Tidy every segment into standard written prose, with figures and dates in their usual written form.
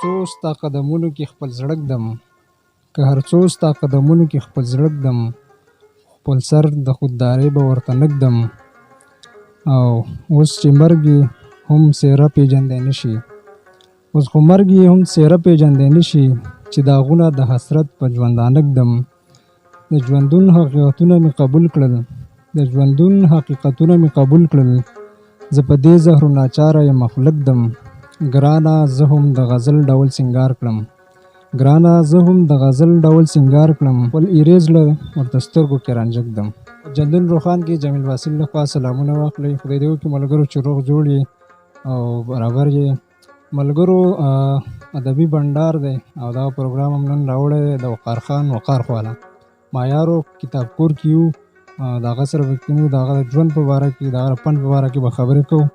څو ستا قدمونو کې خپل زړه ږدم، که هر څو ستا قدمونو کې خپل زړه ږدم، خپل سر د خوددارۍ به ورته نه ږدم. او اوس چې مرګ یې هم څېره پېژندی نه شي، اوس خو مرګ یې هم څېره پېژندی نه شي، چې داغونه د حسرت په ژوندانه ږدم. د ژوندون حقیقتونه مې قبول کړل، د ژوندون حقیقتونه مې قبول کړل، زه په دې زهرو ناچاره یم خوله ږدم. ګرانه زه هم د غزل ډول سینګار کړم، ګرانه زه هم د غزل ډول سینګار کړم، خپل ایرې زړه ورته سترګو کې رانجه ږدم. جندل روخان کې جمیل واصل لخوا سلامونه واخلئ. خدای دې وکړي ملګرو چې روغ جوړ یې او برابر یې. ملګرو ادبي بنډار دی او دا پروګرام هم نن راوړی دی د وقار خان وقار خواله. مایارو کتاب کور کې یو، د هغه سره به کینو، د هغه د ژوند په باره کې، د هغه پند په باره کې به خبرې کوو.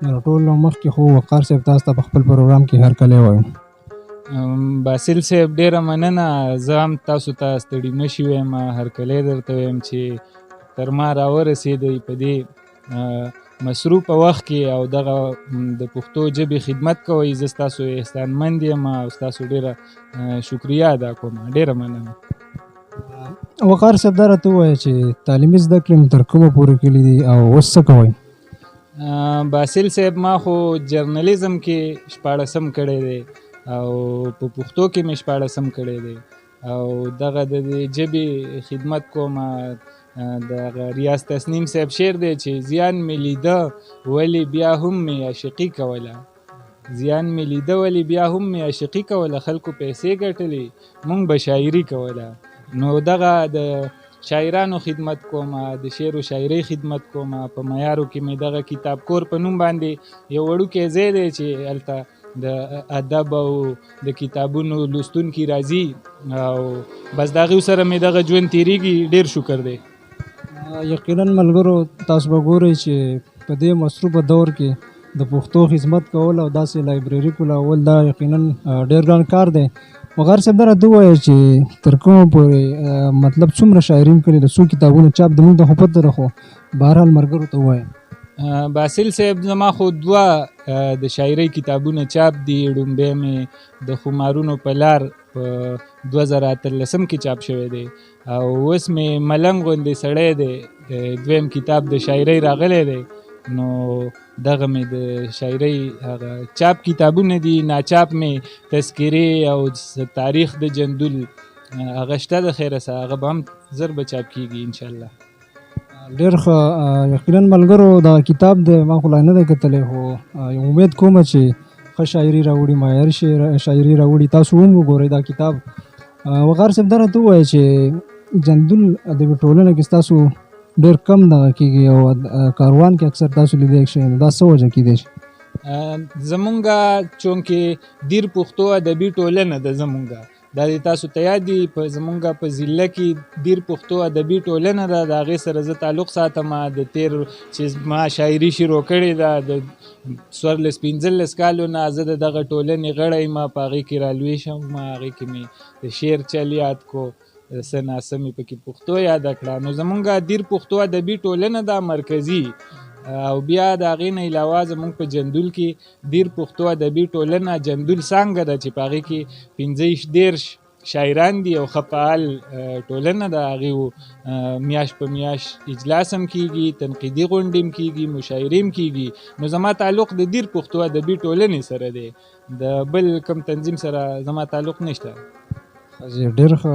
نو ټول مخکې خو وقار صاحب تاسو ته په خپل پروګرام کې هرکلی وایم. باسل صاحب ډېره مننه. زه هم تاسو ته ستړي مشي وایم، هرکلی درته وایم چې تر ما راورسېدئ په دې مصروفه وخت کې او دغه د پښتو ژبې خدمت کوئ. زه ستاسو احسانمند یم او ستاسو ډېره شکریه ادا کوم. ډېره مننه. وقار صاحب دا راته ووایه چې تعلیمي زده کړې مو تر کومه پورې کړي دي او اوس څه کوئ؟ باسل صاحب ما خو جرنالیزم کې 14 کړی دی او په پښتو کې مې 14 کړی دی او دغه د دې ژبې خدمت کوم. د ریاض تسنیم صاحب شعر دی چې زیان مې لیده ولې بیا هم مې عاشقي کوله، زیان مې لیده ولې بیا هم مې عاشقي کوله، خلکو پیسې ګټلې مونږ به شاعري کوله. نو دغه د شاعرانو خدمت کوم، د شعر و شاعرۍ خدمت کوم. په معیارو کې مې دغه کتاب کور په نوم باندې یو وړوکی ځای دی چې هلته د ادب او د کتابونو لوستونکي راځي او بس د هغې سره مې دغه ژوند تېرېږي. ډېر شکر دی. یقینا ملګرو تاسو به ګورئ چې په دې مصروفه دور کې د پښتو خدمت کول او داسې لایبرري کولول دا یقینا ډېر ګران کار دی. وقار صاحب دا راته ووایه چې تر کومه پورې مطلب څومره شاعري م کړي، د څو کتابونه چاپ د مونږ ته خو پته ده، خو بهرحال ملګرو ته ووایه. باسل صاحب زما خو 2 د شاعرۍ کتابونه چاپ دي. ړومبی مې د خمارونو په لار په 2013 کې چاپ شوی دی او اوس مې ملنګ غوندې سړی دی 2م کتاب د شاعرۍ راغلی دی. نو دغه مې د شاعرۍ هغه چاپ کتابونه دي. ناچاپ مې تذکرې او تاریخ د جندول هغه شته د خیره سره، هغه به هم زر به چاپ کېږي انشاءالله. ډېر ښه. یقینا ملګرو دا کتاب دی ما خو لا نه دی کتلی، خو امید کوم چې ښه شاعري راوړي، معیاري شاعري راوړي. تاسو هم وګورئ دا کتاب. وقار صاحب دا راته ووایه چې جندول ادبي ټولنه کې ستاسو ډېر کم دغه کېږي او کاروان کې اکثر تاسو لیدلی شئ، دا څه وجه کیدی شي؟ زمونږه چونکې دیر پښتو ادبي ټولنه ده زمونږه، دا د تاسو ته یاد دي په زمونږه په ضلع کې دیر پښتو ادبي ټولنه ده. د هغې سره زه تعلق ساتم. د تیر چې ما شاعري شروع کړې ده د 14-15 کالو نه زه د دغه ټولنې غړی یم. په هغې کې رالوی شم، هغې کې مې د شعر چل یاد کو، څه ناڅه مې پکې پښتو یاده کړه. نو زمونږه دیر پښتو ادبي ټولنه ده مرکزي، او بیا د هغې نه علاوه زمونږ په جندول کې دیر پښتو ادبي ټولنه جندول څانګه ده چې په هغې کې 15-20 شاعران دي او ښه فعال ټولنه ده. هغې میاشت په میاشت اجلاس هم کېږي، تنقیدي غونډې هم کېږي، مشاعرې هم کېږي. نو زما تعلق د دیر پښتو ادبي ټولنې سره دی، د بل کوم تنظیم سره زما تعلق نشته. ډېر ښه.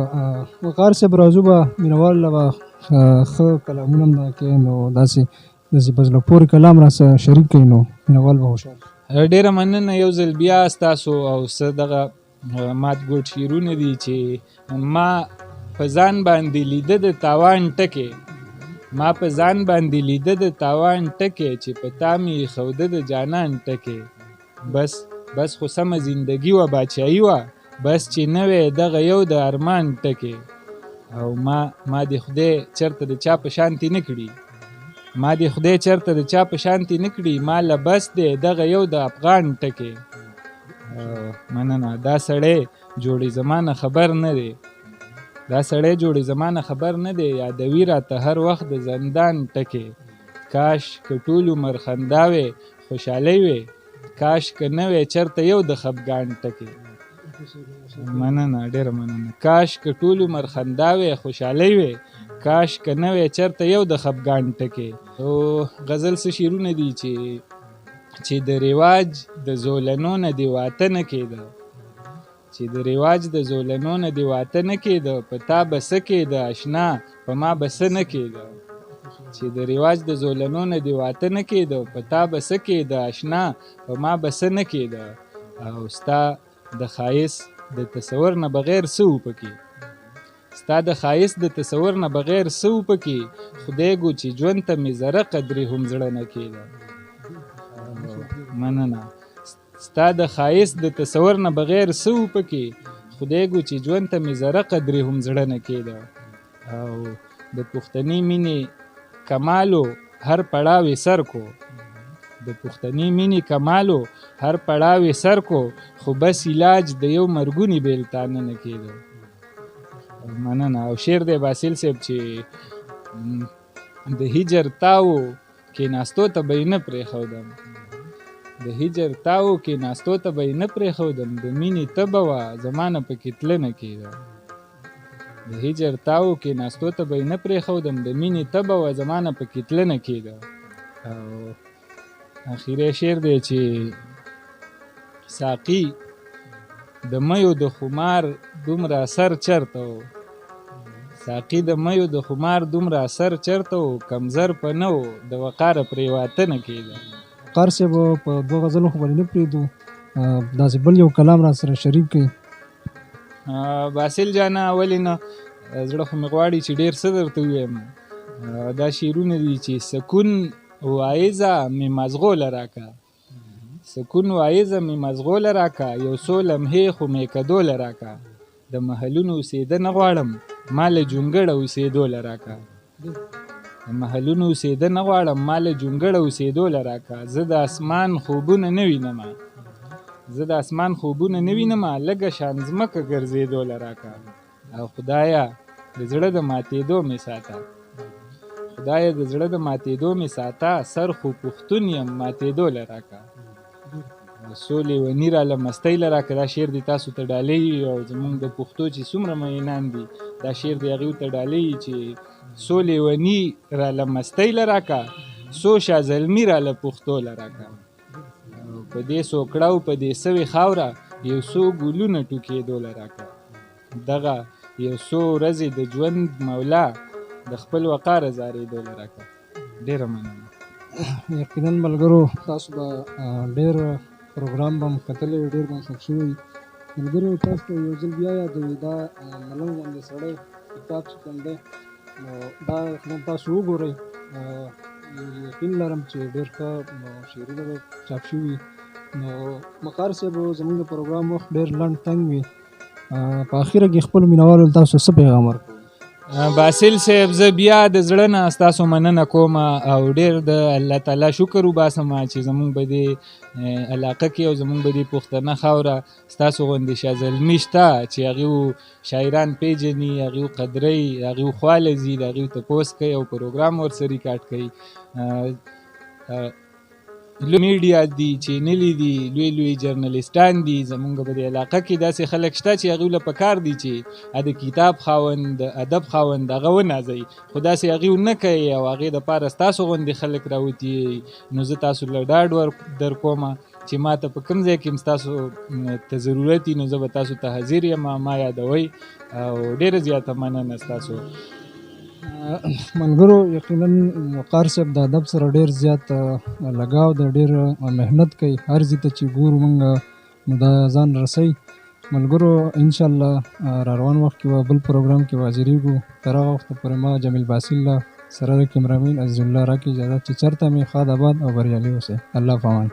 وقار صاحب راځو به مینوال له به ښه کلامونه هم کوي، نو داسې په زړه پورې کلام را سره شریک کړي نو مینوال به خوشحال. ډېره مننه. یو ځل بیا ستاسو او څه دغه مات ګوډ شعرونه دي چې ما په ځان باندې لیده د تاوان ټکې، ما په ځان باندې لیده د تاوان ټکې، چې په تا مې خوده د جانان ټکې. بس خو سمه زندګي وه باچایي وه، بس چې نه وی دغه یو د ارمان ټکې. او ما د خدای چرته د چا په شانتي نه کړي، ما د خدای چرته د چا په شانتي نه کړي، ما له بس دی دغه یو د افغان ټکې. مننه. دا سړی جوړې زمانه خبر نه دی، دا سړی جوړې زمانه خبر نه دی، یادوي راته هر وخت د زندان ټکې. کاش که ټول عمر خندا وې خوشحالۍ وې، کاش که نه وی چېرته یو د خفګان ټکې. مننه، ډېره مننه. کاش که ټول عمر خندا وی، خوشحالۍ وی، کاش که نه وی چېرته یو د خفګان ټکې. او غزل څه شعرونه دي چې د رواج د زولنو نه دې واته نه کېده، چې د رواج د زولنو نه دې واته نه کېده، په تا به څه کېده اشنا په ما به څه نه کېده. چې د رواج د زولنو نه دې واته نه کېده، په تا به څه کېده اشنا په ما به څه نه کېده. او ستا د ښایست د تصور نه بغیر څه و پکې، ستا د ښایست د تصور نه بغیر څه و پکې، خدای ګو چې ژوند ته مې ذره قدرې هم زړه نه کېده. مننه. ستا د ښایست د تصور نه بغیر څه و پکې، خدای ګو چې ژوند ته مې ذره قدرې هم زړه نه کېده. او د پښتني مینې کمالو هر پړاو یې سر کو، د پښتني مینې کمالو هر پړاو یې سر کو، خو بس علاج د یو مرګوني بیلتانه نه کېده. مننه. او شعر دی باسل صاحب چې د هجر تاو کېناستو ته به یې نه پرېښودم، د هجر تاو کېناستو ته به یې نه پرېښودم، د مینې تبه وه زما نه پکې تله نه کېده. د هجر تاو کېناستو ته به یې نه پرېښودم، د مینې تبه وه زما نه پکې تله نه کېده. او اخیری شعر دی چې ساقي د میو د خمار دومره اثر چرته و، ساقي د میو د خمار دومره اثر چرته و، کمزر په نه و د وقاره پرې واته نه کېده. وقار صاحب په دوه غزلو خو باندې نه پرېږدو، داسې بل یو کلام را سره شریک کړئ. باسل جانه ولې نه، زړه خو مې غواړي چې ډېر څه درته ووایم. دا شعرونه دي چې سکون وایزه مې مزغوله راکه، سکون وایزه مې مزغوله راکه، یو څو لمحې خو مې کدوله راکه، د محلونو اوسېده نه غواړم ما له جونګړه اوسېدوله راکه، د محلونو اوسېده نه غواړم ما له جونګړه اوسېدوله راکه. زه د اسمان خوبونه نه وینمه، زه د اسمان خوبونه نه وینمه، لږه شان ځمکه ګرځېدوله راکه. او خدایه د زړه د ماتېدو مې ساته، خدایه د زړه د ماتېدو مې ساته، سر خو پښتون یم ماتېدوله راکه. څو لیوني راله مستۍ له راکه. دا شعر دی تاسو ته ډالۍ او زمونږ د پښتو چې څومره مینان دي دا شعر دی هغوی ته ډالۍ چې څو لیوني راله مستۍ له راکه، څو شازلمي راله پښتو له راکه. په دې سوکړه په دې سوې خاوره یو څو ګلونه ټوکېدوله راکه. دغه یو څو ورځې د ژوند مولا د خپل وقاره زارېدوله راکه. ډېره مننه. یقینا ملګرو تاسو به ډېر پروګرام به هم کتلی وي، ډېر به هم خوښ شوي وي. ملګرو تاسو ته یو ځل بیا یادوي دا ملنګ غوندې سړی کتاب چې کوم دی نو دا یقینا تاسو وګورئ. یقین لرم چې ډېر ښه شعرونه به چاپ شوي وي. نو وقار صاحب زموږ د پروګرام وخت ډېر لنډ تنګ وي، په اخره کې خپلو مینوالو ته تاسو څه پیغام ورکوئ؟ باسل صاحب زه بیا د زړه نه ستاسو مننه کوم او ډېر د الله تعالی شکر وباسم چې زمونږ په دې علاقه کې او زمونږ په دې پښتنه خاوره ستاسو غوندې شازلمي شته چې هغوی شاعران پیژني، هغوی قدروي، هغوی خواله ځي، د هغوی تپوس کوي او پروګرام ورسره ریکارډ کوي. لوی میډیا دي، چینلې دي، لوی لوی جرنلیستان دي. زمونږ په دې علاقه کې داسې خلک شته چې هغوی له پکار دي چې د کتاب خاوند، د ادب خاوند هغه ونازوي، خو داسې هغوی نه کوي او هغې دپاره ستاسو غوندې خلک راوتي. نو زه تاسو له ډاډ در کومه چې ما ته په کوم ځای کې هم ستاسو ته ضرورت وي نو زه به تاسو ته حاضر یم، ما یادوئ او ډېره زیاته مننه ستاسو. ملګرو یقینا وقار صاحب د ادب سره ډېر زیات لګاو دی، ډېر محنت کوي، هر ځای ته چې ګورو موږ نو دا ځان رسوي. ملګرو انشاءالله را روان وخت کې به بل پروګرام کې به حاضرېږو. تر هغه وخته پورې ما جمیل باسل سره د کیمرامین عزیز الله راکړي اجازه چې چېرته مې ښاد آباد او بریالي اوسئ. الله په امان.